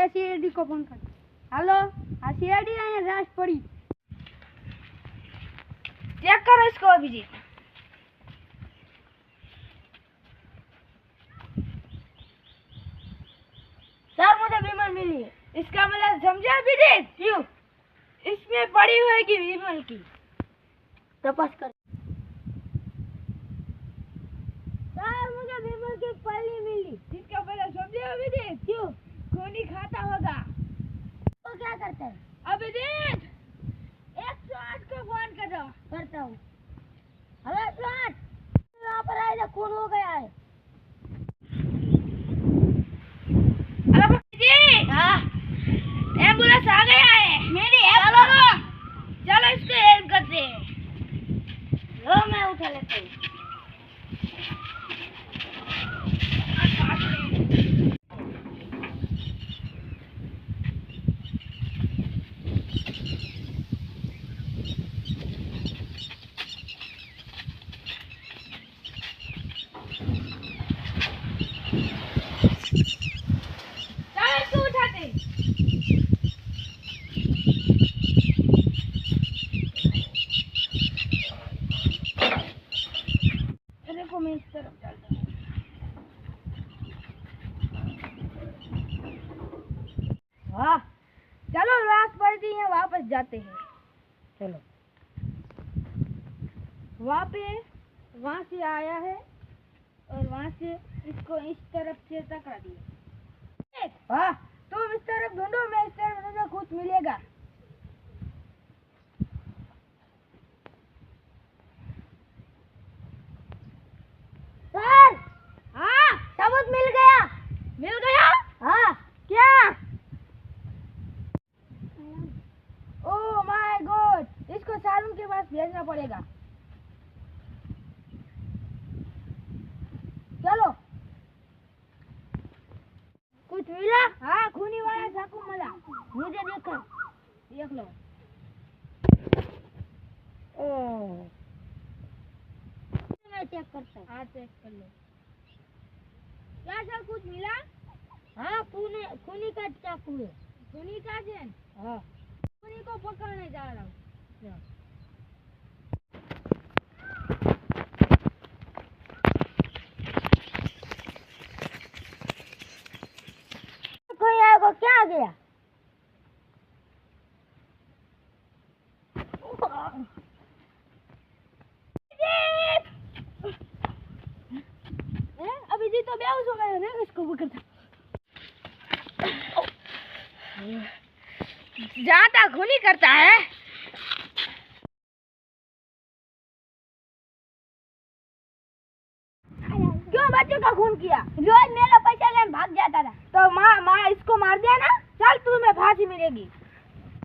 पहले सीआईडी को फोन कर। हेलो, हाँ सीआईडी आया, राश पड़ी। चेक करो इसको अभिजीत। सर मुझे विमल मिली है। इसका मतलब समझा अभिजीत? क्यों? इसमें पड़ी होगी विमल की। तपास कर। सर मुझे विमल की पल्ली मिली। इसका मतलब समझा अभिजीत? क्यों? खूनी खाता होगा। तो क्या करता है अभिजीत? 108 को फोन करो। करता हूँ। हेलो 108, यहाँ पर आए, खून हो गया है। हेलो अभिजीत। हाँ, एम्बुलेंस आ गया है। मेरी चलो इसको हेल्प करते हैं। लो मैं उठा लेता हूँ। मैं इस तरफ चलता हूँ। वाह, चलो रात पड़ गई है, वापस जाते हैं। चलो, वहाँ से आया है और वहाँ से इसको इस तरफ से टकरा दिया। वाह, तुम इस तरफ ढूंढो, मैं इस तरफ ढूंढो, कुछ मिलेगा। सर, हाँ सबूत मिल गया। मिल गया? हाँ। क्या? ओह माय गॉड, इसको सारून के पास भेजना पड़ेगा। चलो। कुछ मिला? हाँ, खूनी वाला चाकू मिला। मुझे देखो, देख लो। ओह, मैं चेक करता हूँ। हाँ चेक कर लो। क्या सर कुछ मिला? हाँ, खूनी का चाकू है। खूनी का है? हाँ। खूनी को पकड़ने जा रहा हूँ। कोई आएगा क्या? आ गया? अभिजीत तो बेहोश हो गया है, इसको पकड़ता। जाता खूनी करता है। क्यों बच्चों का खून किया? रोज मेरा पैसा लेने भाग जाता था। तो माँ इसको मार दिया ना। चल तुम्हें फांसी मिलेगी।